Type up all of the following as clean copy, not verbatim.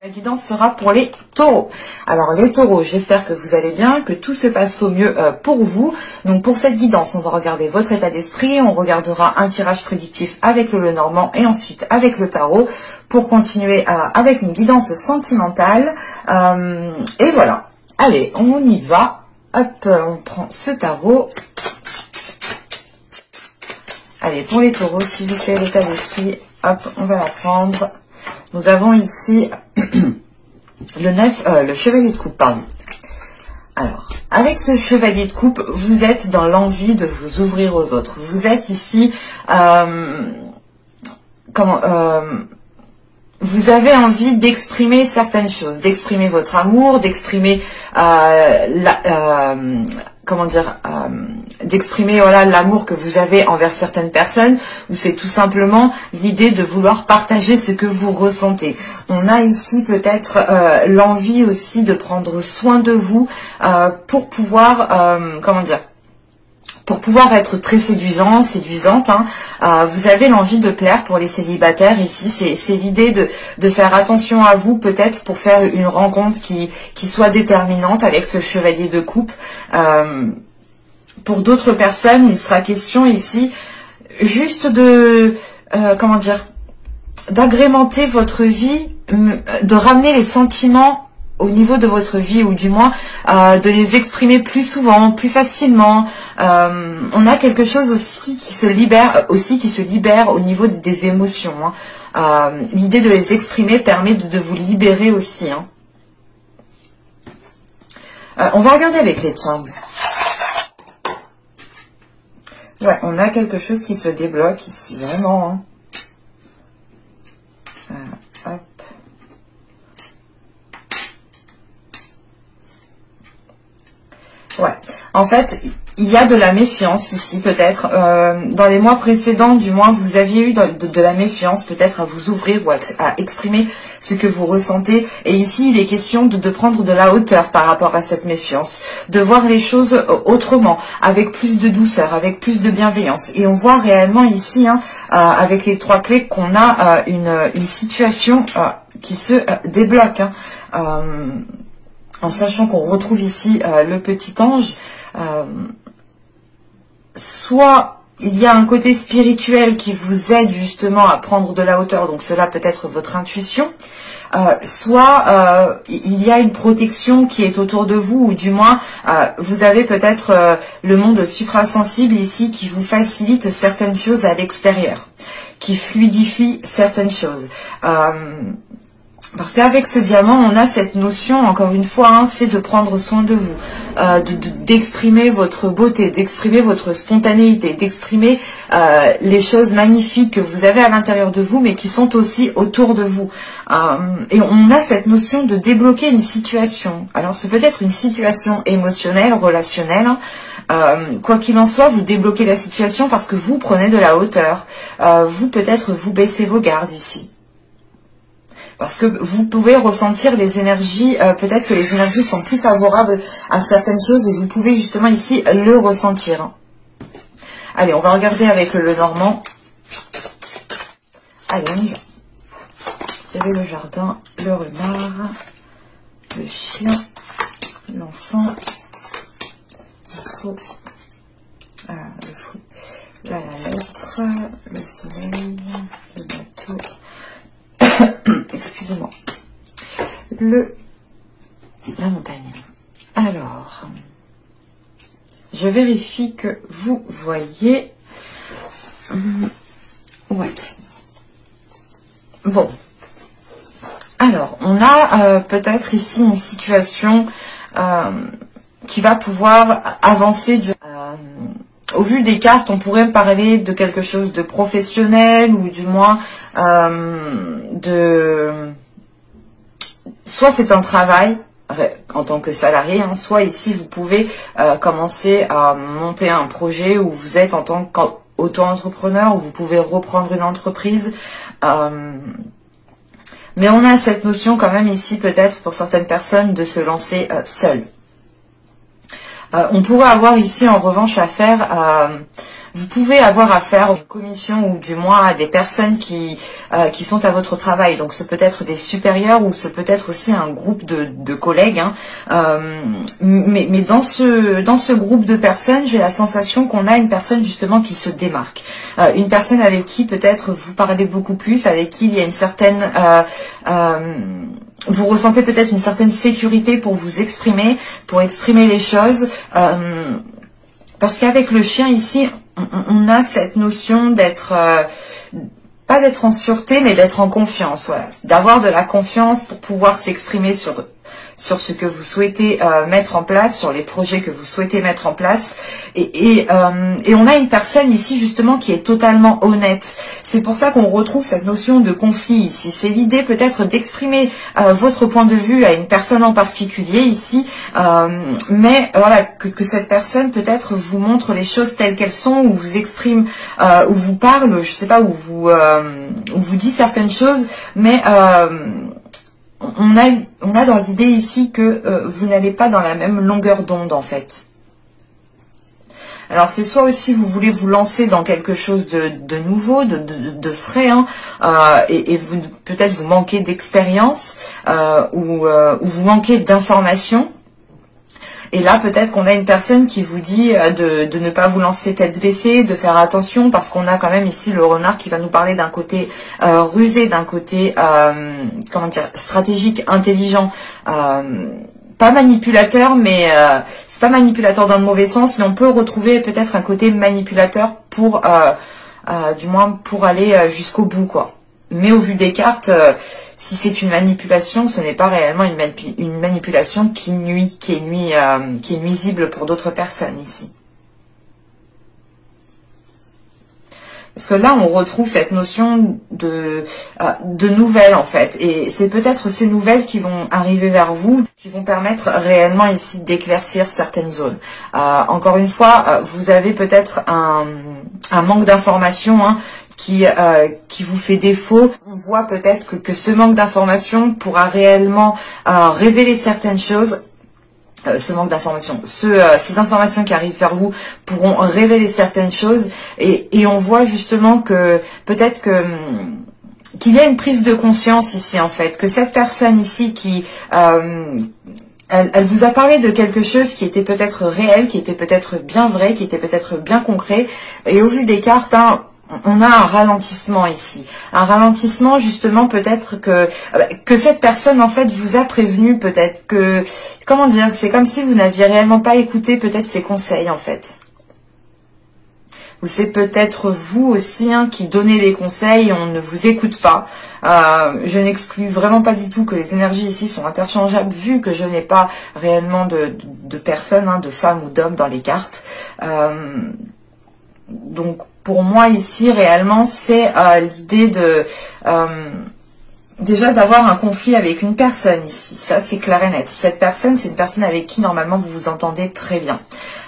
La guidance sera pour les taureaux. Alors les taureaux, j'espère que vous allez bien, que tout se passe au mieux pour vous. Donc pour cette guidance, on va regarder votre état d'esprit, on regardera un tirage prédictif avec le Lenormand et ensuite avec le tarot pour continuer avec une guidance sentimentale. Et voilà, allez, on y va. Hop, on prend ce tarot. Allez, pour les taureaux, s'il vous plaît, l'état d'esprit, hop, on va la prendre. Nous avons ici le chevalier de coupe, pardon. Alors, avec ce chevalier de coupe, vous êtes dans l'envie de vous ouvrir aux autres. Vous êtes ici, vous avez envie d'exprimer certaines choses, d'exprimer votre amour, d'exprimer d'exprimer voilà l'amour que vous avez envers certaines personnes, ou c'est tout simplement l'idée de vouloir partager ce que vous ressentez. On a ici peut-être l'envie aussi de prendre soin de vous pour pouvoir pour pouvoir être très séduisante, hein. Vous avez l'envie de plaire pour les célibataires ici. C'est l'idée de faire attention à vous peut-être pour faire une rencontre qui soit déterminante avec ce chevalier de coupe. Pour d'autres personnes, il sera question ici juste de d'agrémenter votre vie, de ramener les sentiments au niveau de votre vie, ou du moins de les exprimer plus souvent, plus facilement. On a quelque chose aussi qui se libère au niveau des émotions, hein. L'idée de les exprimer permet de vous libérer aussi, hein. On va regarder avec les charms. Ouais, on a quelque chose qui se débloque ici, vraiment, hein. Hop. Ouais, en fait, il y a de la méfiance ici peut-être. Dans les mois précédents, du moins, vous aviez eu de la méfiance peut-être à vous ouvrir ou à exprimer ce que vous ressentez. Et ici, il est question de prendre de la hauteur par rapport à cette méfiance, de voir les choses autrement, avec plus de douceur, avec plus de bienveillance. Et on voit réellement ici, hein, avec les trois clés, qu'on a une situation qui se débloque, hein. En sachant qu'on retrouve ici le petit ange, soit il y a un côté spirituel qui vous aide justement à prendre de la hauteur, donc cela peut être votre intuition, soit il y a une protection qui est autour de vous, ou du moins vous avez peut-être le monde suprasensible ici qui vous facilite certaines choses à l'extérieur, qui fluidifie certaines choses. Parce qu'avec ce diamant, on a cette notion, encore une fois, hein, c'est de prendre soin de vous, d'exprimer votre beauté, d'exprimer votre spontanéité, d'exprimer les choses magnifiques que vous avez à l'intérieur de vous, mais qui sont aussi autour de vous. Et on a cette notion de débloquer une situation. Alors, c'est peut-être une situation émotionnelle, relationnelle. Quoi qu'il en soit, vous débloquez la situation parce que vous prenez de la hauteur. Vous, peut-être, vous baissez vos gardes ici. Parce que vous pouvez ressentir les énergies, peut-être que les énergies sont plus favorables à certaines choses et vous pouvez justement ici le ressentir. Allez, on va regarder avec le Lenormand. Allez, on y va. Il y avait le jardin, le renard, le chien, l'enfant, le faux, le fruit, la lettre, le soleil, le bateau. Excusez-moi. La montagne. Alors, je vérifie que vous voyez. Ouais. Bon. Alors, on a peut-être ici une situation qui va pouvoir avancer. Au vu des cartes, on pourrait parler de quelque chose de professionnel, ou du moins soit c'est un travail en tant que salarié, hein, soit ici vous pouvez commencer à monter un projet où vous êtes en tant qu'auto-entrepreneur, où vous pouvez reprendre une entreprise. Mais on a cette notion quand même ici, peut-être pour certaines personnes, de se lancer seul. On pourrait avoir ici en revanche affaire Vous pouvez avoir affaire à une commission ou du moins à des personnes qui sont à votre travail. Donc ce peut être des supérieurs ou ce peut être aussi un groupe de collègues. Mais dans ce groupe de personnes, j'ai la sensation qu'on a une personne justement qui se démarque. Une personne avec qui peut-être vous parlez beaucoup plus, avec qui il y a une certaine... vous ressentez peut-être une certaine sécurité pour vous exprimer, pour exprimer les choses. Parce qu'avec le chien ici, on a cette notion d'être, pas d'être en sûreté, mais d'être en confiance. Voilà. D'avoir de la confiance pour pouvoir s'exprimer sur ce que vous souhaitez mettre en place, sur les projets que vous souhaitez mettre en place. Et on a une personne ici justement qui est totalement honnête. C'est pour ça qu'on retrouve cette notion de conflit ici. C'est l'idée peut-être d'exprimer votre point de vue à une personne en particulier ici, mais voilà que cette personne peut-être vous montre les choses telles qu'elles sont, ou vous exprime, ou vous parle, je sais pas, ou vous dit certaines choses, mais on a dans l'idée ici que vous n'allez pas dans la même longueur d'onde en fait. Alors c'est soit aussi vous voulez vous lancer dans quelque chose de nouveau, de frais, et vous peut-être vous manquez d'expérience ou vous manquez d'informations. Et là, peut-être qu'on a une personne qui vous dit de ne pas vous lancer tête baissée, de faire attention, parce qu'on a quand même ici le renard qui va nous parler d'un côté rusé, d'un côté comment dire, stratégique, intelligent, pas manipulateur, mais c'est pas manipulateur dans le mauvais sens, mais on peut retrouver peut-être un côté manipulateur pour, du moins pour aller jusqu'au bout, quoi. Mais au vu des cartes, si c'est une manipulation, ce n'est pas réellement une manipulation qui nuit, qui est nuisible pour d'autres personnes ici. Parce que là, on retrouve cette notion de nouvelles, en fait. Et c'est peut-être ces nouvelles qui vont arriver vers vous, qui vont permettre réellement ici d'éclaircir certaines zones. Encore une fois, vous avez peut-être un manque d'informations, qui vous fait défaut. On voit peut-être que ce manque d'information pourra réellement révéler certaines choses. Ce manque d'informations, ces informations qui arrivent vers vous pourront révéler certaines choses, et on voit justement que peut-être qu'il y a une prise de conscience ici en fait, que cette personne ici qui elle vous a parlé de quelque chose qui était peut-être réel, qui était peut-être bien vrai, qui était peut-être bien concret, et au vu des cartes, on a un ralentissement ici. Un ralentissement justement peut-être que cette personne en fait vous a prévenu, peut-être que, comment dire, c'est comme si vous n'aviez réellement pas écouté peut-être ses conseils en fait. Ou c'est peut-être vous aussi qui donnez les conseils et on ne vous écoute pas. Je n'exclus vraiment pas du tout que les énergies ici sont interchangeables vu que je n'ai pas réellement de personnes, de femmes ou d'hommes dans les cartes. Donc pour moi ici réellement c'est l'idée de déjà d'avoir un conflit avec une personne ici, ça c'est clair et net. Cette personne, c'est une personne avec qui normalement vous vous entendez très bien,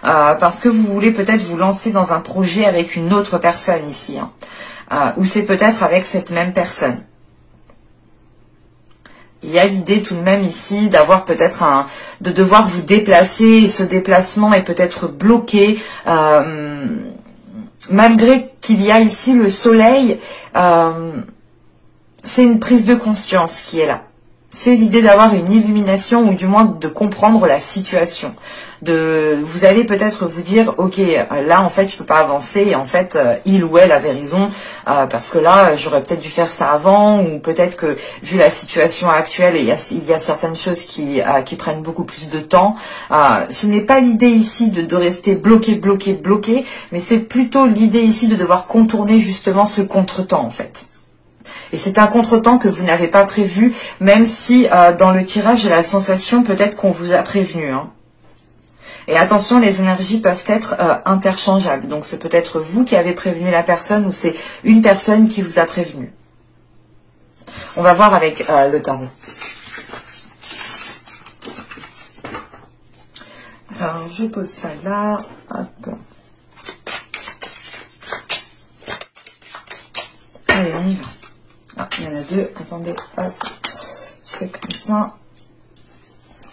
parce que vous voulez peut-être vous lancer dans un projet avec une autre personne ici, ou c'est peut-être avec cette même personne. Il y a l'idée tout de même ici d'avoir peut-être de devoir vous déplacer, et ce déplacement est peut-être bloqué, malgré qu'il y a ici le soleil, c'est une prise de conscience qui est là. C'est l'idée d'avoir une illumination ou du moins de comprendre la situation. Vous allez peut-être vous dire, ok, là en fait je peux pas avancer et en fait il ou elle avait raison parce que là j'aurais peut-être dû faire ça avant, ou peut-être que vu la situation actuelle il y a certaines choses qui prennent beaucoup plus de temps. Ce n'est pas l'idée ici de rester bloqué, mais c'est plutôt l'idée ici de devoir contourner justement ce contretemps en fait. Et c'est un contretemps que vous n'avez pas prévu, même si dans le tirage, j'ai la sensation peut-être qu'on vous a prévenu. Et attention, les énergies peuvent être interchangeables. Donc c'est peut-être vous qui avez prévenu la personne ou c'est une personne qui vous a prévenu. On va voir avec le tarot. Alors je pose ça là. Hop. Allez, on y va. Ah, il y en a deux. Attendez, hop. Je fais comme ça.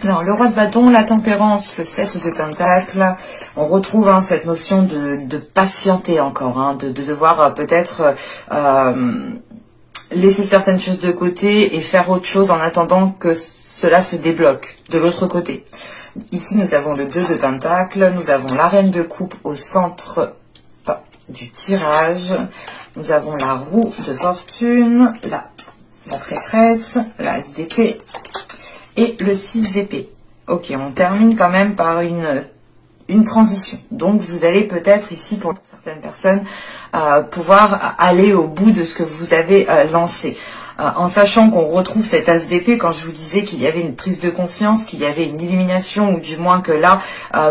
Alors, le roi de bâton, la tempérance, le 7 de pentacle, on retrouve cette notion de patienter encore, de devoir peut-être laisser certaines choses de côté et faire autre chose en attendant que cela se débloque de l'autre côté. Ici, nous avons le 2 de pentacle, nous avons la reine de coupe au centre du tirage, nous avons la roue de fortune, la prêtresse, l'as d'épée et le 6 d'épée. Ok, on termine quand même par une transition. Donc, vous allez peut-être ici, pour certaines personnes, pouvoir aller au bout de ce que vous avez lancé. En sachant qu'on retrouve cet as d'épée, quand je vous disais qu'il y avait une prise de conscience, qu'il y avait une illumination, ou du moins que là,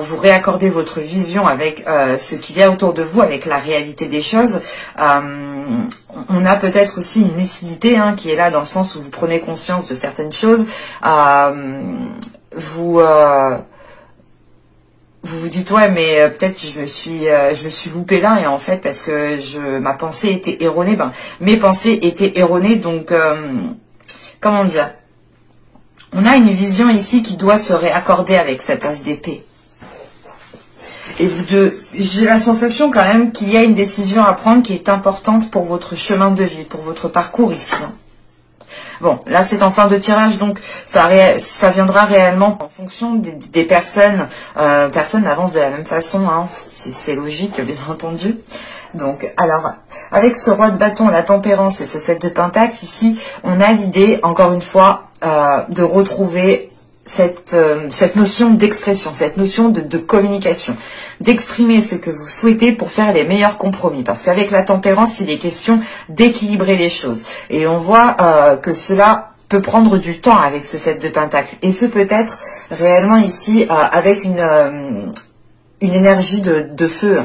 vous réaccordez votre vision avec ce qu'il y a autour de vous, avec la réalité des choses. On a peut-être aussi une lucidité qui est là dans le sens où vous prenez conscience de certaines choses. Vous vous dites ouais mais peut-être je me suis loupé là, et en fait parce que ma pensée était erronée, mes pensées étaient erronées, donc comment dire, on a une vision ici qui doit se réaccorder avec cette as d'épée. Et j'ai la sensation quand même qu'il y a une décision à prendre qui est importante pour votre chemin de vie, pour votre parcours ici. Bon, là c'est en fin de tirage, donc ça viendra réellement en fonction des personnes. Personne n'avance de la même façon, c'est logique bien entendu. Donc, alors, avec ce roi de bâton, la tempérance et ce 7 de pentacle, ici, on a l'idée, encore une fois, de retrouver cette notion d'expression, cette notion de communication, d'exprimer ce que vous souhaitez pour faire les meilleurs compromis. Parce qu'avec la tempérance, il est question d'équilibrer les choses. Et on voit que cela peut prendre du temps avec ce 7 de pentacle. Et ce peut être réellement ici avec une énergie de feu.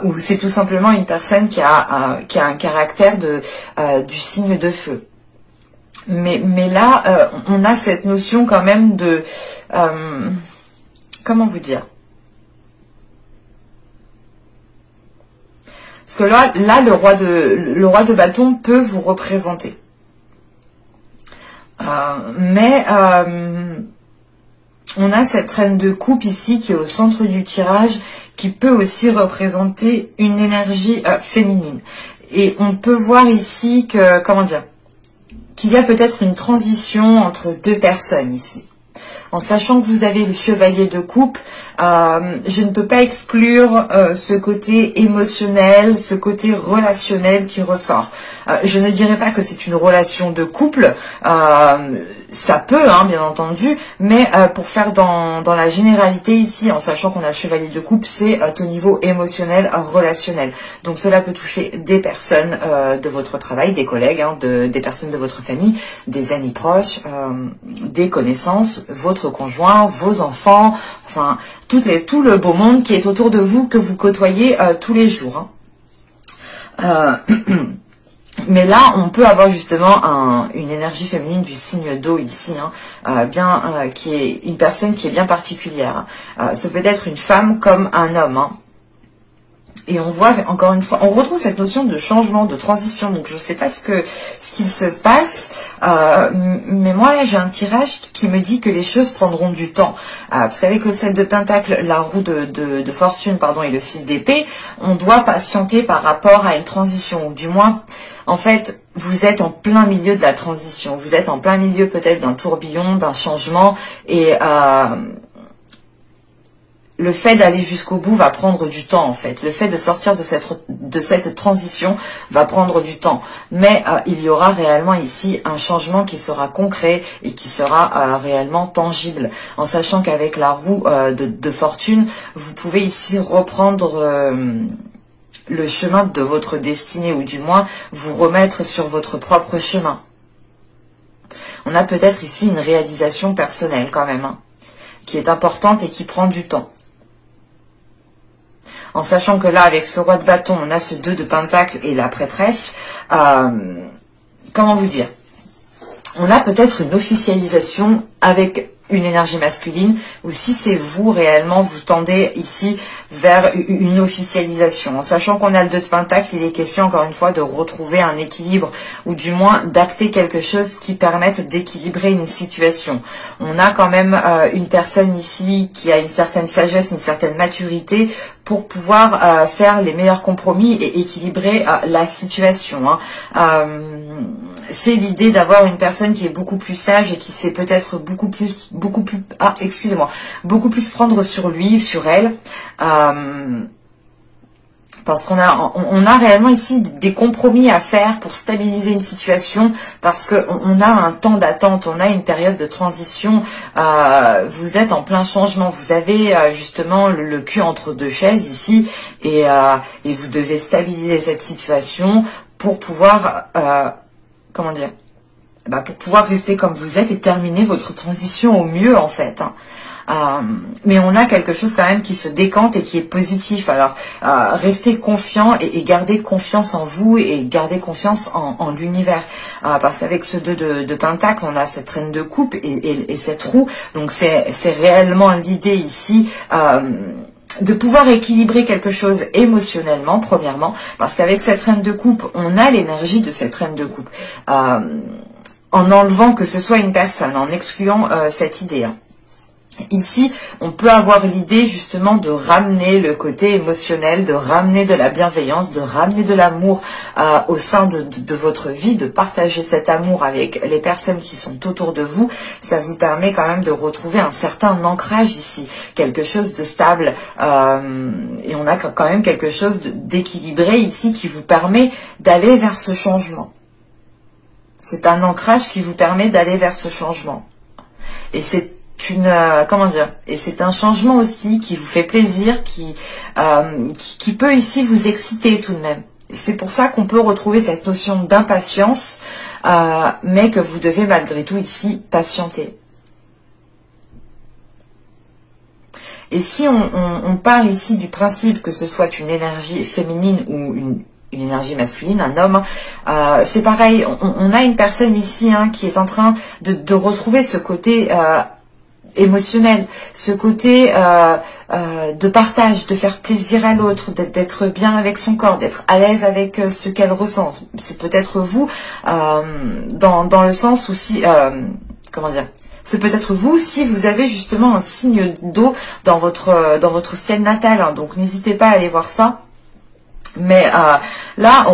Ou c'est tout simplement une personne qui a un caractère du signe de feu. Mais là, on a cette notion quand même de... comment vous dire? Parce que là le roi de bâton peut vous représenter. Mais on a cette reine de coupe ici qui est au centre du tirage, qui peut aussi représenter une énergie féminine. Et on peut voir ici que, comment dire, qu'il y a peut-être une transition entre deux personnes ici. En sachant que vous avez le chevalier de coupe, je ne peux pas exclure ce côté émotionnel, ce côté relationnel qui ressort. Je ne dirais pas que c'est une relation de couple, ça peut, bien entendu, mais pour faire dans la généralité ici, en sachant qu'on a le chevalier de coupe, c'est au niveau émotionnel, relationnel. Donc cela peut toucher des personnes de votre travail, des collègues, des personnes de votre famille, des amis proches, des connaissances, votre conjoint, vos enfants, enfin tout le beau monde qui est autour de vous, que vous côtoyez tous les jours. Mais là, on peut avoir justement une énergie féminine du signe d'eau ici, qui est une personne qui est bien particulière. Ce peut être une femme comme un homme. Et on voit, encore une fois, on retrouve cette notion de changement, de transition. Donc, je ne sais pas ce qu'il se passe, mais moi, j'ai un tirage qui me dit que les choses prendront du temps. Parce qu'avec le 7 de pentacle, la roue de fortune, et le 6 d'épée, on doit patienter par rapport à une transition. Ou du moins, en fait, vous êtes en plein milieu de la transition. Vous êtes en plein milieu peut-être d'un tourbillon, d'un changement, et... le fait d'aller jusqu'au bout va prendre du temps, en fait. Le fait de sortir de cette transition va prendre du temps. Mais il y aura réellement ici un changement qui sera concret et qui sera réellement tangible. En sachant qu'avec la roue de fortune, vous pouvez ici reprendre le chemin de votre destinée, ou du moins vous remettre sur votre propre chemin. On a peut-être ici une réalisation personnelle quand même, qui est importante et qui prend du temps. En sachant que là, avec ce roi de bâton, on a ce 2 de pentacle et la prêtresse. Comment vous dire? On a peut-être une officialisation avec une énergie masculine, ou si c'est vous réellement, vous tendez ici vers une officialisation. En sachant qu'on a le 2 de Pentacle, il est question encore une fois de retrouver un équilibre ou du moins d'acter quelque chose qui permette d'équilibrer une situation. On a quand même une personne ici qui a une certaine sagesse, une certaine maturité pour pouvoir faire les meilleurs compromis et équilibrer la situation. C'est l'idée d'avoir une personne qui est beaucoup plus sage et qui sait peut-être beaucoup plus prendre sur lui, sur elle. Parce qu'on a réellement ici des compromis à faire pour stabiliser une situation, parce qu'on a un temps d'attente, on a une période de transition, vous êtes en plein changement, vous avez justement le cul entre 2 chaises ici, et vous devez stabiliser cette situation pour pouvoir, pour pouvoir rester comme vous êtes et terminer votre transition au mieux en fait. Mais on a quelque chose quand même qui se décante et qui est positif. Alors restez confiant et gardez confiance en vous et gardez confiance en l'univers, parce qu'avec ce 2 de Pentacle, on a cette reine de coupe et cette roue. Donc c'est réellement l'idée ici de pouvoir équilibrer quelque chose émotionnellement, premièrement, parce qu'avec cette reine de coupe, on a l'énergie de cette reine de coupe, en enlevant que ce soit une personne, en excluant cette idée. Ici, on peut avoir l'idée justement de ramener le côté émotionnel, de ramener de la bienveillance, de ramener de l'amour au sein de votre vie, de partager cet amour avec les personnes qui sont autour de vous. Ça vous permet quand même de retrouver un certain ancrage ici, quelque chose de stable. Et on a quand même quelque chose d'équilibré ici qui vous permet d'aller vers ce changement. C'est un ancrage qui vous permet d'aller vers ce changement. Et c'est et c'est un changement aussi qui vous fait plaisir, qui peut ici vous exciter tout de même. C'est pour ça qu'on peut retrouver cette notion d'impatience, mais que vous devez malgré tout ici patienter. Et si on part ici du principe que ce soit une énergie féminine ou une énergie masculine, un homme, c'est pareil, on a une personne ici qui est en train de retrouver ce côté émotionnel, ce côté de partage, de faire plaisir à l'autre, d'être bien avec son corps, d'être à l'aise avec ce qu'elle ressent. C'est peut-être vous, dans le sens où si, c'est peut-être vous si vous avez justement un signe d'eau dans votre ciel natal, donc n'hésitez pas à aller voir ça. Mais là,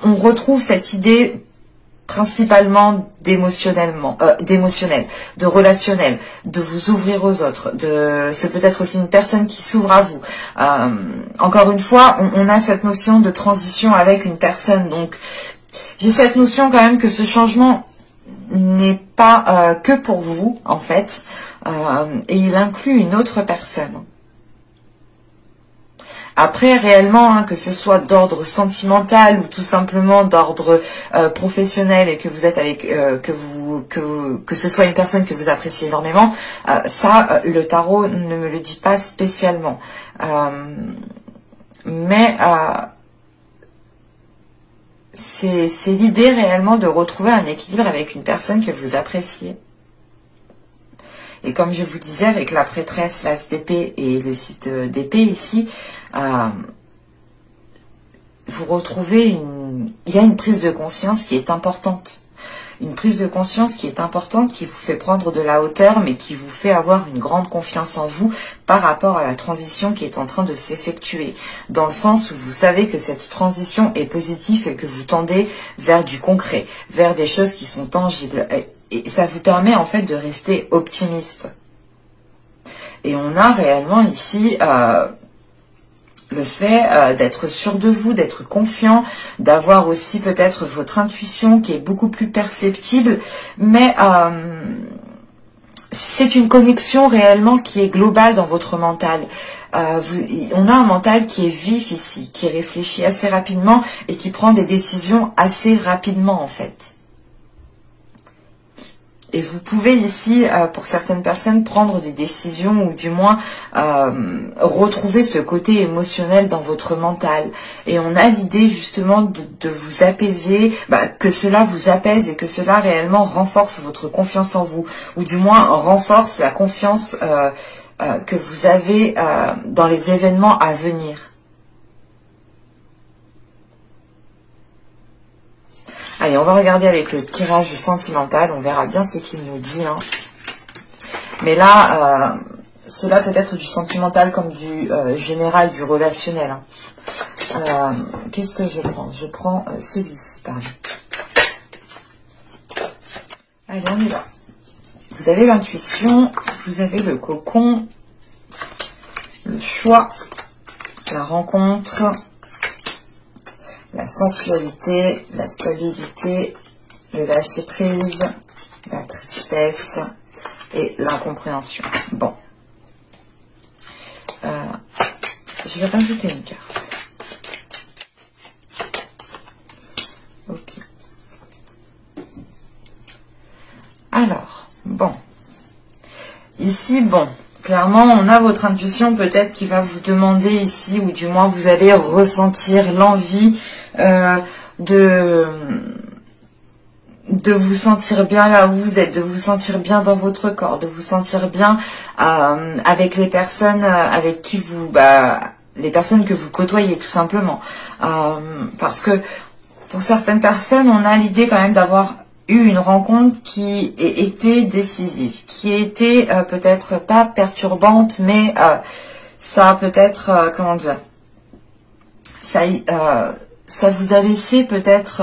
on retrouve cette idée principalement d'émotionnel, de relationnel, de vous ouvrir aux autres. C'est peut-être aussi une personne qui s'ouvre à vous. Encore une fois, on a cette notion de transition avec une personne. Donc, j'ai cette notion quand même que ce changement n'est pas que pour vous, en fait, et il inclut une autre personne. Après, réellement, que ce soit d'ordre sentimental ou tout simplement d'ordre professionnel et que vous êtes avec, que ce soit une personne que vous appréciez énormément, ça, le tarot ne me le dit pas spécialement. Mais c'est l'idée réellement de retrouver un équilibre avec une personne que vous appréciez. Et comme je vous disais, avec la prêtresse, l'as d'épée et le 6 d'épée ici, vous retrouvez il y a une prise de conscience qui est importante. Une prise de conscience qui est importante, qui vous fait prendre de la hauteur, mais qui vous fait avoir une grande confiance en vous par rapport à la transition qui est en train de s'effectuer. Dans le sens où vous savez que cette transition est positive et que vous tendez vers du concret, vers des choses qui sont tangibles. Et ça vous permet en fait de rester optimiste. Et on a réellement ici le fait d'être sûr de vous, d'être confiant, d'avoir aussi peut-être votre intuition qui est beaucoup plus perceptible, mais c'est une connexion réellement qui est globale dans votre mental. On a un mental qui est vif ici, qui réfléchit assez rapidement et qui prend des décisions assez rapidement en fait. Et vous pouvez ici, pour certaines personnes, prendre des décisions ou du moins retrouver ce côté émotionnel dans votre mental. Et on a l'idée justement de vous apaiser, que cela vous apaise et que cela réellement renforce votre confiance en vous. Ou du moins renforce la confiance que vous avez dans les événements à venir. Allez, on va regarder avec le tirage sentimental, on verra bien ce qu'il nous dit. Hein. Mais là, cela peut être du sentimental comme du général, du relationnel. Hein. Qu'est-ce que je prends? Je prends celui-ci, pardon. Allez, on y va. Vous avez l'intuition, vous avez le cocon, le choix, la rencontre, la sensualité, la stabilité, le lâcher-prise, la tristesse et l'incompréhension. Bon. Je vais rajouter une carte. Ok. Alors, bon. Ici, bon. Clairement, on a votre intuition peut-être qui va vous demander ici, ou du moins vous allez ressentir l'envie de vous sentir bien là où vous êtes, de vous sentir bien dans votre corps, de vous sentir bien avec les personnes avec qui vous, les personnes que vous côtoyez tout simplement. Parce que pour certaines personnes, on a l'idée quand même d'avoir eu une rencontre qui était décisive, qui était peut-être pas perturbante, mais ça peut-être, comment dire, ça vous a laissé peut-être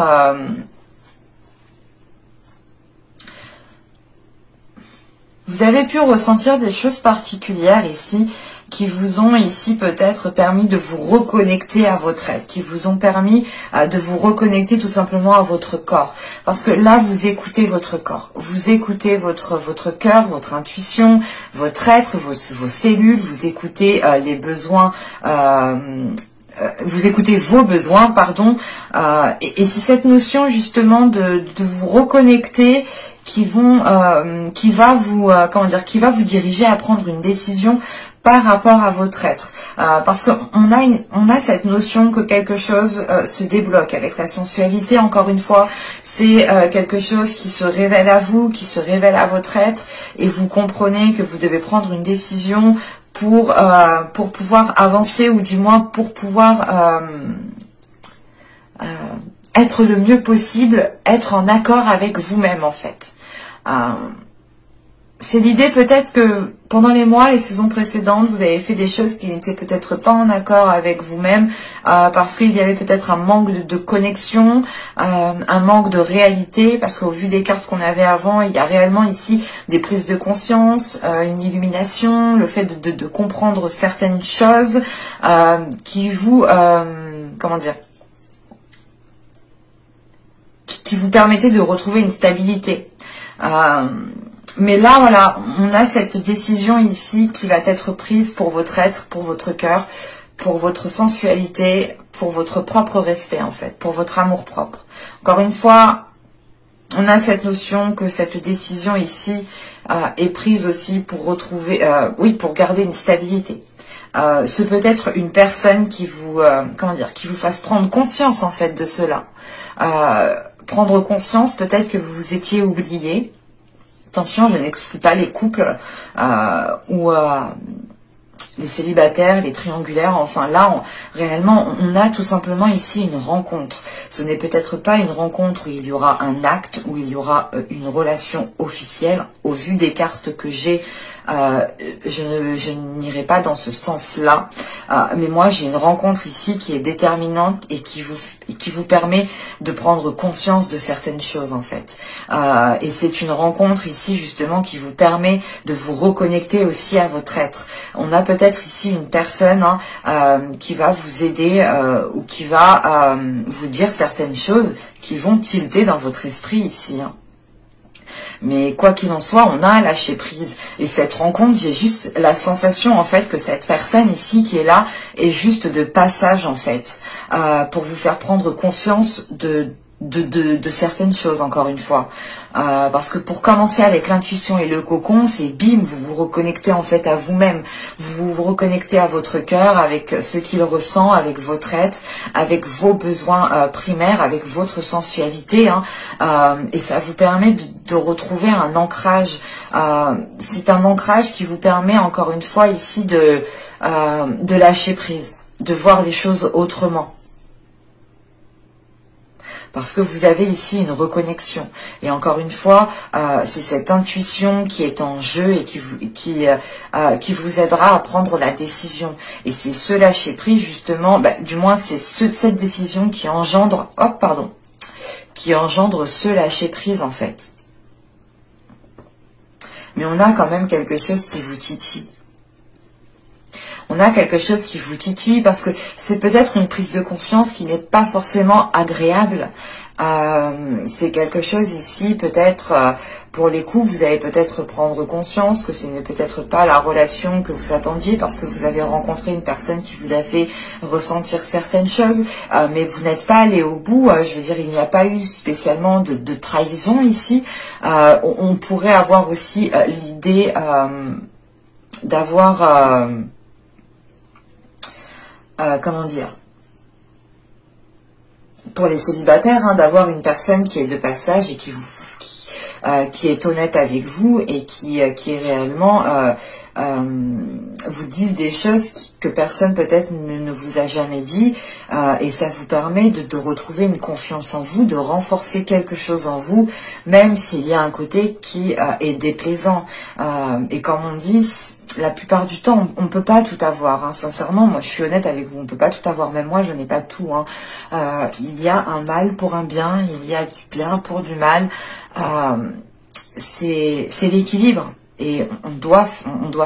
vous avez pu ressentir des choses particulières ici qui vous ont ici peut-être permis de vous reconnecter à votre être, qui vous ont permis de vous reconnecter tout simplement à votre corps. Parce que là, vous écoutez votre corps, vous écoutez votre cœur, votre intuition, votre être, vos cellules, vous écoutez les besoins, vous écoutez vos besoins, pardon, et c'est cette notion justement de vous reconnecter qui va vous diriger à prendre une décision par rapport à votre être, parce qu'on a cette notion que quelque chose se débloque avec la sensualité. Encore une fois, c'est quelque chose qui se révèle à vous, qui se révèle à votre être, et vous comprenez que vous devez prendre une décision pour pouvoir avancer, ou du moins pour pouvoir être le mieux possible, être en accord avec vous-même en fait. C'est l'idée peut-être que pendant les mois, les saisons précédentes, vous avez fait des choses qui n'étaient peut-être pas en accord avec vous-même, parce qu'il y avait peut-être un manque de connexion, un manque de réalité, parce qu'au vu des cartes qu'on avait avant, il y a réellement ici des prises de conscience, une illumination, le fait de comprendre certaines choses qui vous, comment dire, qui vous permettaient de retrouver une stabilité. Mais là, voilà, on a cette décision ici qui va être prise pour votre être, pour votre cœur, pour votre sensualité, pour votre propre respect en fait, pour votre amour propre. Encore une fois, on a cette notion que cette décision ici est prise aussi pour retrouver, pour garder une stabilité. C'est peut-être une personne qui vous, qui vous fasse prendre conscience en fait de cela. Prendre conscience peut-être que vous étiez oublié. Attention, je n'exclus pas les couples ou les célibataires, les triangulaires. Enfin là, réellement, on a tout simplement ici une rencontre. Ce n'est peut-être pas une rencontre où il y aura un acte, où il y aura une relation officielle. Au vu des cartes que j'ai, je n'irai pas dans ce sens-là. Mais moi, j'ai une rencontre ici qui est déterminante et qui vous permet de prendre conscience de certaines choses, en fait. Et c'est une rencontre ici, justement, qui vous permet de vous reconnecter aussi à votre être. On a peut-être ici une personne qui va vous aider ou qui va vous dire certaines choses qui vont tilter dans votre esprit ici. Mais quoi qu'il en soit, on a lâché prise. Et cette rencontre, j'ai juste la sensation en fait que cette personne ici qui est là est juste de passage en fait, pour vous faire prendre conscience de de certaines choses, encore une fois. Parce que pour commencer avec l'intuition et le cocon, c'est bim, vous vous reconnectez en fait à vous-même. Vous vous reconnectez à votre cœur, avec ce qu'il ressent, avec votre être, avec vos besoins primaires, avec votre sensualité. Et ça vous permet de retrouver un ancrage. C'est un ancrage qui vous permet, encore une fois, ici de lâcher prise, de voir les choses autrement. Parce que vous avez ici une reconnexion. Et encore une fois, c'est cette intuition qui est en jeu et qui vous aidera à prendre la décision. Et c'est ce lâcher prise, justement, du moins c'est cette décision qui engendre, qui engendre ce lâcher prise en fait. Mais on a quand même quelque chose qui vous titille. On a quelque chose qui vous titille parce que c'est peut-être une prise de conscience qui n'est pas forcément agréable. C'est quelque chose ici, peut-être, pour les coups, vous allez peut-être prendre conscience que ce n'est peut-être pas la relation que vous attendiez parce que vous avez rencontré une personne qui vous a fait ressentir certaines choses, mais vous n'êtes pas allé au bout. Je veux dire, il n'y a pas eu spécialement de trahison ici. On pourrait avoir aussi l'idée d'avoir... comment dire, pour les célibataires, d'avoir une personne qui est de passage et qui est honnête avec vous et qui est réellement vous dise des choses que personne peut-être ne vous a jamais dit, et ça vous permet de retrouver une confiance en vous, de renforcer quelque chose en vous, même s'il y a un côté qui est déplaisant. Et comme on dit, la plupart du temps, on ne peut pas tout avoir. Sincèrement, moi je suis honnête avec vous, on ne peut pas tout avoir, même moi je n'ai pas tout. Il y a un mal pour un bien, il y a du bien pour du mal. C'est l'équilibre. Et on doit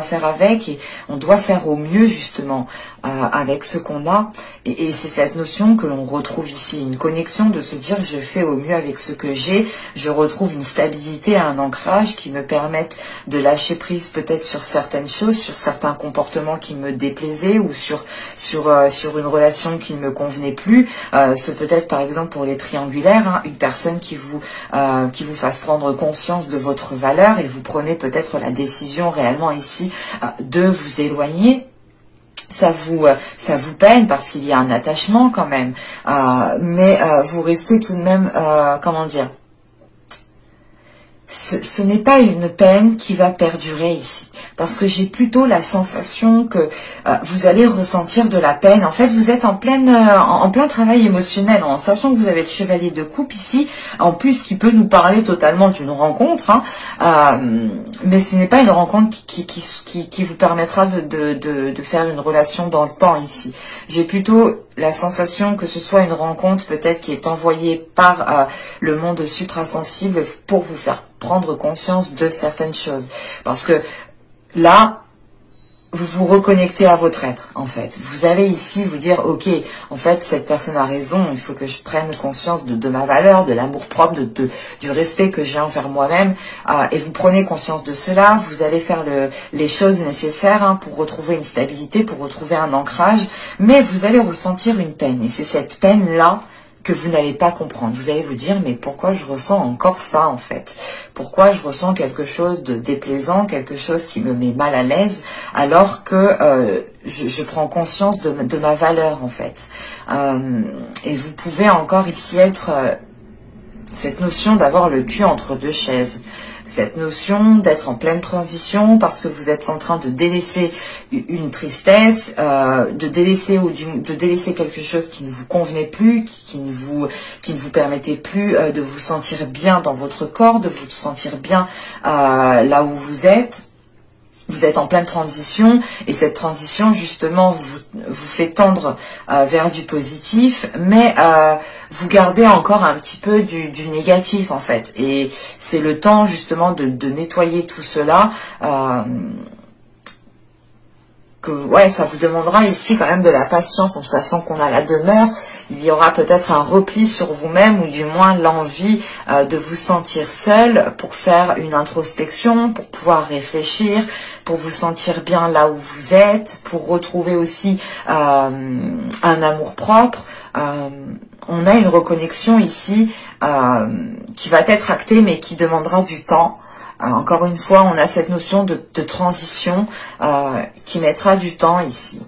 faire avec, et on doit faire au mieux justement avec ce qu'on a. Et c'est cette notion que l'on retrouve ici, une connexion de se dire je fais au mieux avec ce que j'ai, je retrouve une stabilité, un ancrage qui me permettent de lâcher prise peut-être sur certaines choses, sur certains comportements qui me déplaisaient ou sur une relation qui ne me convenait plus. Ce peut-être par exemple pour les triangulaires, une personne qui vous fasse prendre conscience de votre valeur et vous prenez peut-être la décision réellement ici de vous éloigner. Ça vous peine parce qu'il y a un attachement quand même, mais vous restez tout de même, comment dire, ce n'est pas une peine qui va perdurer ici, parce que j'ai plutôt la sensation que vous allez ressentir de la peine. En fait, vous êtes en plein travail émotionnel, en sachant que vous avez le chevalier de coupe ici, en plus qui peut nous parler totalement d'une rencontre, mais ce n'est pas une rencontre qui vous permettra de faire une relation dans le temps ici. J'ai plutôt la sensation que ce soit une rencontre peut-être qui est envoyée par le monde suprasensible pour vous faire prendre conscience de certaines choses. Parce que là, vous vous reconnectez à votre être, en fait. Vous allez ici vous dire, ok, en fait, cette personne a raison, il faut que je prenne conscience de ma valeur, de l'amour-propre, du respect que j'ai envers moi-même, et vous prenez conscience de cela, vous allez faire les choses nécessaires pour retrouver une stabilité, pour retrouver un ancrage, mais vous allez ressentir une peine, et c'est cette peine-là que vous n'allez pas comprendre. Vous allez vous dire, mais pourquoi je ressens encore ça en fait? Pourquoi je ressens quelque chose de déplaisant, quelque chose qui me met mal à l'aise, alors que je prends conscience de ma valeur en fait. Et vous pouvez encore ici être cette notion d'avoir le cul entre deux chaises. Cette notion d'être en pleine transition parce que vous êtes en train de délaisser une tristesse, de délaisser quelque chose qui ne vous convenait plus, qui ne vous permettait plus de vous sentir bien dans votre corps, de vous sentir bien là où vous êtes. Vous êtes en pleine transition et cette transition justement vous fait tendre vers du positif, mais vous gardez encore un petit peu du négatif en fait. Et c'est le temps justement de nettoyer tout cela. Que ouais, ça vous demandera ici quand même de la patience en sachant qu'on a la demeure il y aura peut-être un repli sur vous-même ou du moins l'envie de vous sentir seul pour faire une introspection, pour pouvoir réfléchir, pour vous sentir bien là où vous êtes, pour retrouver aussi un amour-propre. On a une reconnexion ici qui va être actée mais qui demandera du temps. Encore une fois, on a cette notion de transition qui mettra du temps ici.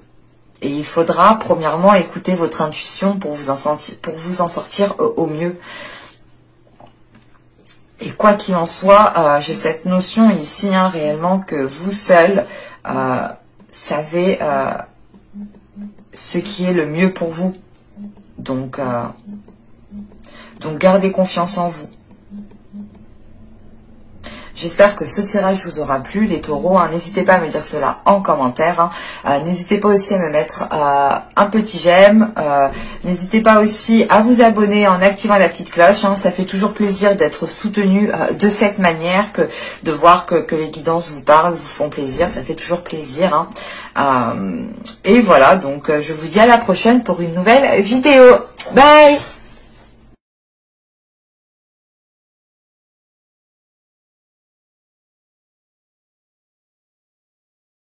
Et il faudra premièrement écouter votre intuition pour vous en sortir au mieux. Et quoi qu'il en soit, j'ai cette notion ici réellement que vous seul savez ce qui est le mieux pour vous. Donc gardez confiance en vous. J'espère que ce tirage vous aura plu, les taureaux. N'hésitez pas à me dire cela en commentaire. N'hésitez pas aussi à me mettre un petit j'aime. N'hésitez pas aussi à vous abonner en activant la petite cloche. Ça fait toujours plaisir d'être soutenu de cette manière, de voir que les guidances vous parlent, vous font plaisir. Ça fait toujours plaisir. Et voilà, donc je vous dis à la prochaine pour une nouvelle vidéo. Bye!